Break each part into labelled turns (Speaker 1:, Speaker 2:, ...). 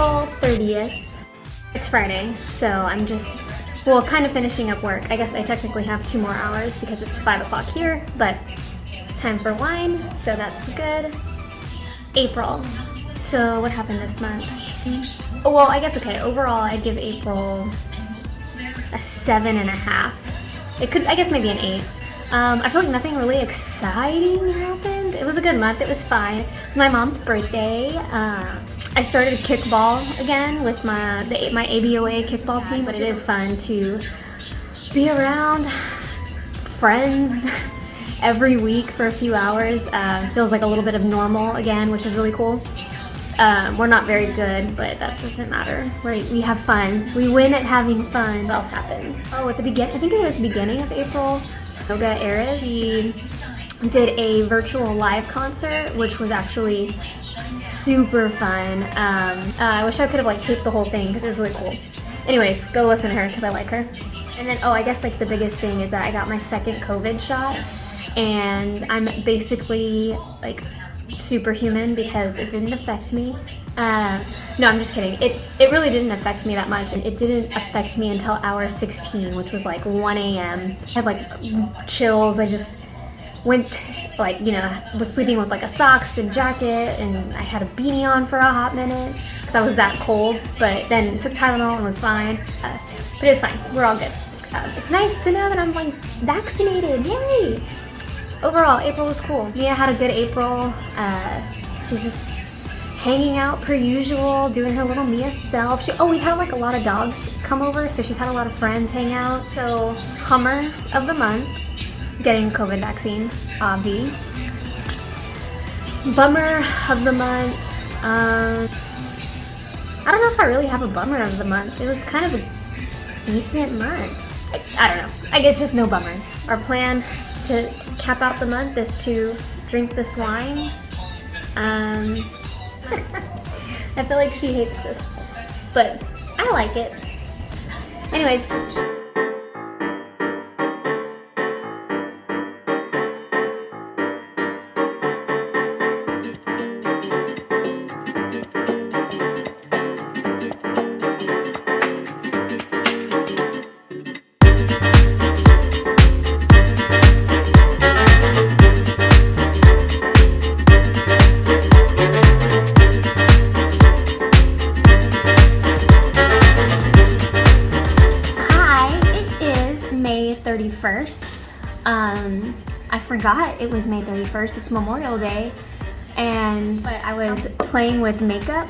Speaker 1: April 30th. It's Friday, so I'm just, well, kind of finishing up work. I guess I technically have 2 more hours because it's 5 o'clock here, but it's time for wine, so that's good. April. So what happened this month? Well, I guess, okay, overall I'd give April a 7.5. It could, I guess maybe an 8. I feel like nothing really exciting happened. It was a good month, it was fine. It's my mom's birthday. I started kickball again with my ABOA kickball team, but it is fun to be around friends every week for a few hours. Feels like a little bit of normal again, which is really cool. We're not very good, but that doesn't matter. We have fun. We win at having fun. What else happened? Oh, at the beginning, I think it was the beginning of April, Yoga Eris, she did a virtual live concert, which was actually super fun. I wish I could have like taped the whole thing because it was really cool. Anyways, go listen to her because I like her. And then, oh, I guess like the biggest thing is that I got my second COVID shot, and I'm basically like superhuman because it didn't affect me. No, I'm just kidding. It really didn't affect me that much. It didn't affect me until hour 16, which was like 1 a.m. I had like chills. I just went like, you know, was sleeping with like a socks and jacket, and I had a beanie on for a hot minute because I was that cold, but then took Tylenol and was fine. But it was fine. We're all good. It's nice to know that I'm like vaccinated. Yay! Overall, April was cool. Mia had a good April. She's just hanging out per usual, doing her little Mia self. We've had like a lot of dogs come over, so she's had a lot of friends hang out. So, Hummer of the month, getting COVID vaccine, Avi. Bummer of the month. I don't know if I really have a bummer of the month. It was kind of a decent month. I don't know. I guess just no bummers. Our plan to cap out the month is to drink this wine. I feel like she hates this, but I like it. Anyways. May 31st. I forgot it was May 31st. It's Memorial Day, but I was playing with makeup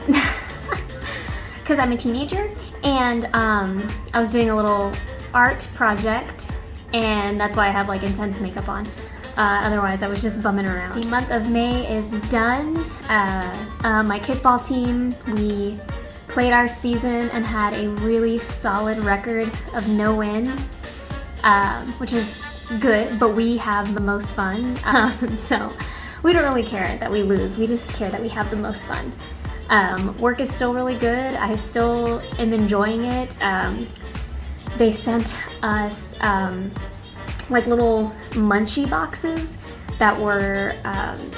Speaker 1: because I'm a teenager, and I was doing a little art project, and that's why I have like intense makeup on. Otherwise, I was just bumming around. The month of May is done. My kickball team, we played our season and had a really solid record of no wins. Which is good, but we have the most fun, so we don't really care that we lose, we just care that we have the most fun. Work is still really good, I still am enjoying it. They sent us like little munchie boxes that were,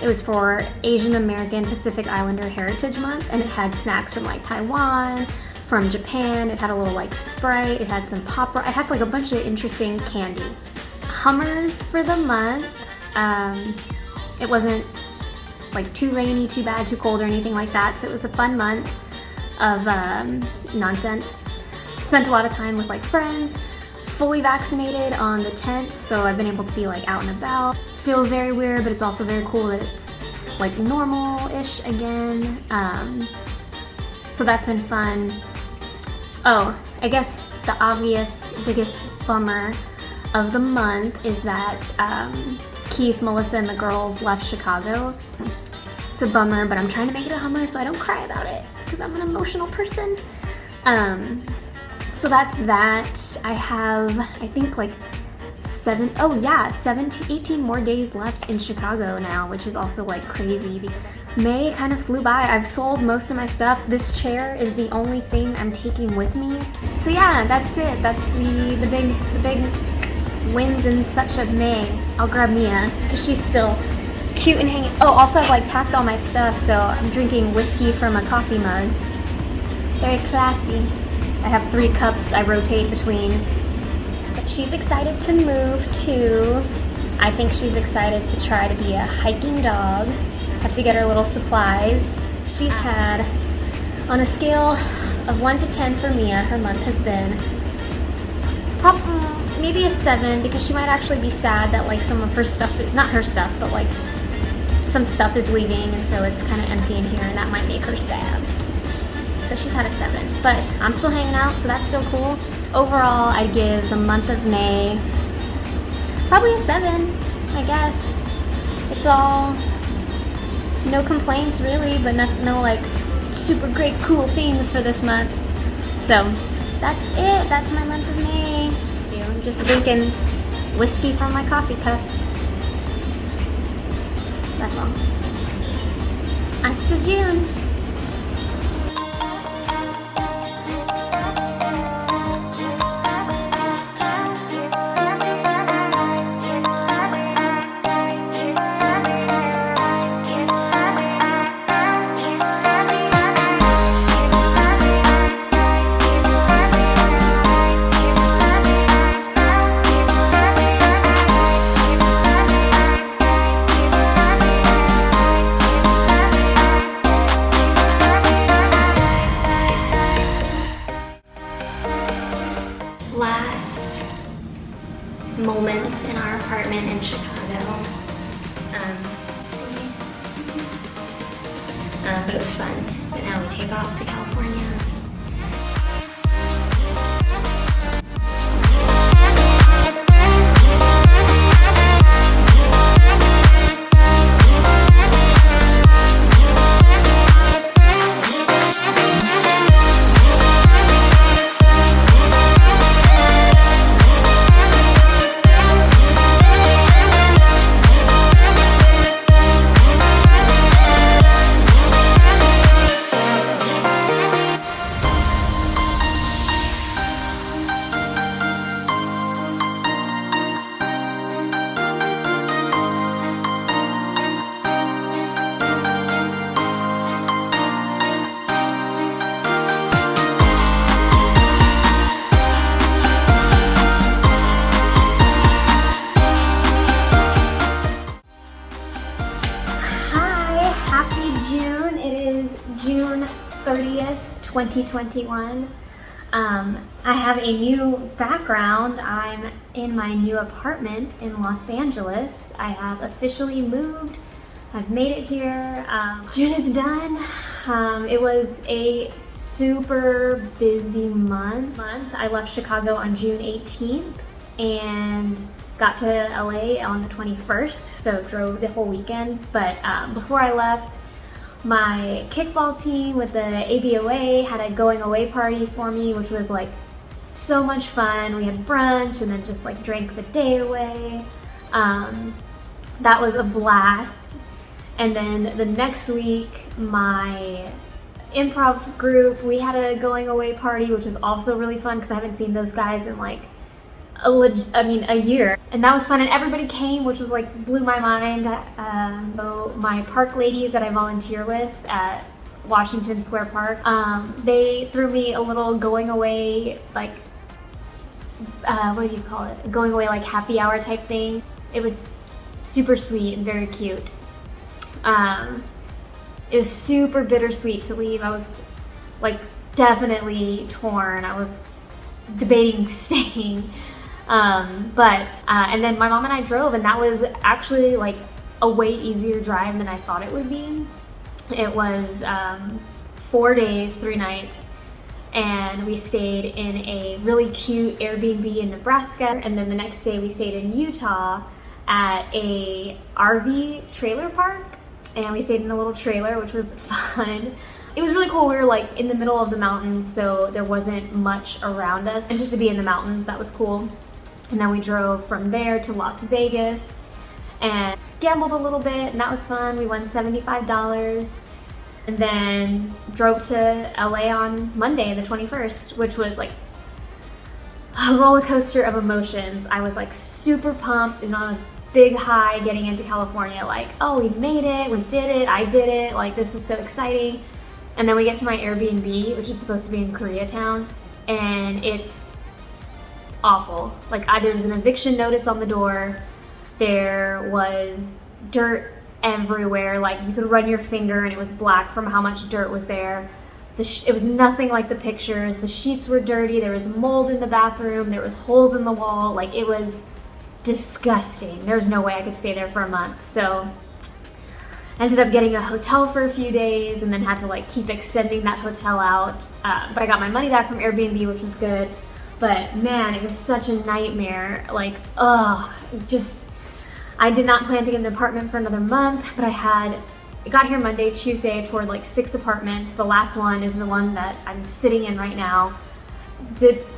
Speaker 1: it was for Asian American Pacific Islander Heritage Month, and it had snacks from like Taiwan, from Japan. It had a little like Sprite, it had some pop, it had like a bunch of interesting candy. Hummers for the month. It wasn't like too rainy, too bad, too cold or anything like that, so it was a fun month of nonsense. Spent a lot of time with like friends, fully vaccinated on the 10th, so I've been able to be like out and about. Feels very weird, but it's also very cool that it's like normal-ish again. So that's been fun. Oh, I guess the obvious biggest bummer of the month is that Keith, Melissa, and the girls left Chicago. It's a bummer, but I'm trying to make it a Hummer so I don't cry about it because I'm an emotional person. So that's that. I have, I think like 18 more days left in Chicago now, which is also like crazy. May kind of flew by. I've sold most of my stuff. This chair is the only thing I'm taking with me. So yeah, that's it. That's the big wins and such of May. I'll grab Mia because she's still cute and hanging. Oh, also I've like packed all my stuff, so I'm drinking whiskey from a coffee mug. Very classy. I have 3 cups I rotate between. But she's excited to move too. I think she's excited to try to be a hiking dog. Have to get her little supplies. She's had, on a scale of 1 to 10 for Mia, her month has been probably maybe a 7, because she might actually be sad that like some of her stuff, not her stuff, but like some stuff is leaving, and so it's kind of empty in here, and that might make her sad. So she's had a 7, but I'm still hanging out, so that's still cool. Overall, I'd give the month of May probably a 7, I guess. It's all, no complaints really, but no like super great cool things for this month. So that's it, that's my month of May. I'm just drinking whiskey from my coffee cup. That's all. Hasta June. Last moments in our apartment in Chicago. But it was fun. So now we take off to California. June 30th, 2021. I have a new background. I'm in my new apartment in Los Angeles. I have officially moved. I've made it here. June is done. It was a super busy month. I left Chicago on June 18th and got to LA on the 21st, so drove the whole weekend. But before I left, my kickball team with the ABOA had a going away party for me, which was like so much fun. We had brunch and then just like drank the day away. That was a blast. And then the next week, my improv group, we had a going away party, which was also really fun because I haven't seen those guys in like a year. And that was fun, and everybody came, which was like blew my mind. So my park ladies that I volunteer with at Washington Square Park, they threw me a little going away, like what do you call it? Going away like happy hour type thing. It was super sweet and very cute. It was super bittersweet to leave. I was like definitely torn. I was debating staying. And then my mom and I drove, and that was actually like a way easier drive than I thought it would be. It was 4 days, 3 nights, and we stayed in a really cute Airbnb in Nebraska, and then the next day we stayed in Utah at a RV trailer park, and we stayed in a little trailer, which was fun. It was really cool. We were like in the middle of the mountains, so there wasn't much around us, and just to be in the mountains, that was cool. And then we drove from there to Las Vegas and gambled a little bit, and that was fun. We won $75. And then drove to LA on Monday, the 21st, which was like a roller coaster of emotions. I was like super pumped and on a big high getting into California, like, oh, we made it, we did it, I did it, like this is so exciting. And then we get to my Airbnb, which is supposed to be in Koreatown, and it's awful. Like, there's an eviction notice on the door. There was dirt everywhere. Like, you could run your finger and it was black from how much dirt was there. It was nothing like the pictures. The sheets were dirty. There was mold in the bathroom. There was holes in the wall. Like, it was disgusting. There's no way I could stay there for a month. So I ended up getting a hotel for a few days and then had to like keep extending that hotel out. But I got my money back from Airbnb, which was good. But man, it was such a nightmare. Like, I did not plan to get an apartment for another month, but I got here Monday, Tuesday, I toured like 6 apartments. The last one is the one that I'm sitting in right now.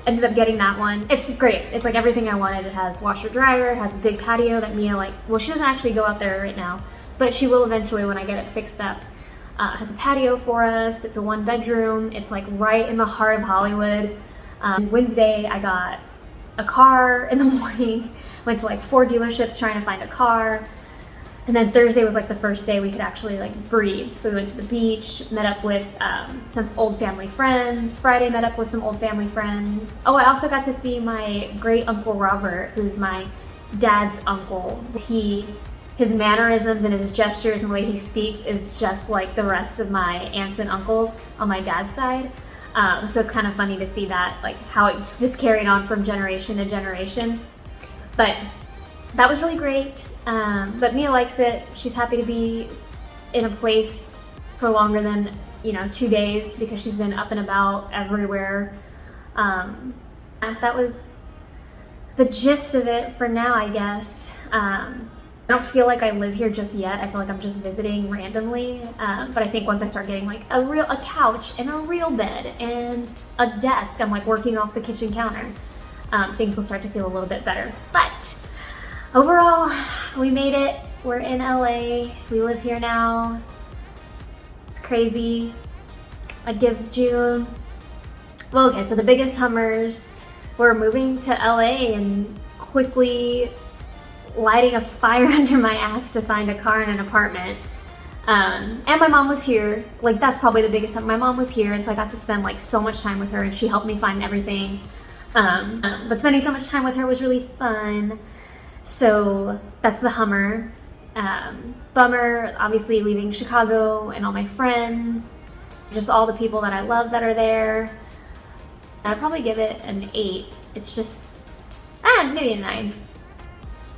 Speaker 1: Ended up getting that one. It's great. It's like everything I wanted. It has washer dryer, it has a big patio that Mia she doesn't actually go out there right now, but she will eventually when I get it fixed up. It has a patio for us. It's a 1-bedroom. It's like right in the heart of Hollywood. Wednesday, I got a car in the morning. Went to like 4 dealerships trying to find a car. And then Thursday was like the first day we could actually like breathe. So we went to the beach, met up with some old family friends. Friday met up with some old family friends. Oh, I also got to see my great uncle Robert, who's my dad's uncle. His mannerisms and his gestures and the way he speaks is just like the rest of my aunts and uncles on my dad's side. So it's kind of funny to see that, like how it's just carried on from generation to generation. But that was really great. But Mia likes it. She's happy to be in a place for longer than 2 days because she's been up and about everywhere. And that was the gist of it for now, I guess. I don't feel like I live here just yet. I feel like I'm just visiting randomly. But I think once I start getting like a couch and a real bed and a desk, I'm like working off the kitchen counter, things will start to feel a little bit better. But overall, we made it. We're in LA. We live here now. It's crazy. I'd give June. Well, okay, so the biggest Hummers. We're moving to LA and quickly lighting a fire under my ass to find a car and an apartment. And my mom was here. Like, that's probably the biggest thing. My mom was here, and so I got to spend like so much time with her, and she helped me find everything. But spending so much time with her was really fun. So that's the Hummer. Bummer, obviously leaving Chicago and all my friends, just all the people that I love that are there. I'd probably give it an 8. It's just, maybe a 9.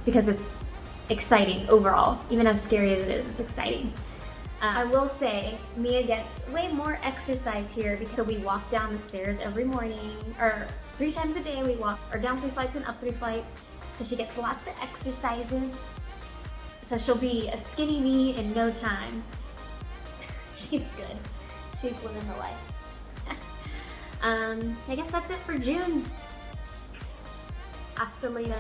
Speaker 1: Because it's exciting overall. Even as scary as it is, it's exciting. I will say, Mia gets way more exercise here because we walk down the stairs every morning, or 3 times a day we walk, or down 3 flights and up 3 flights. So she gets lots of exercises. So she'll be a skinny me in no time. She's good. She's living the life. I guess that's it for June. Hasta later.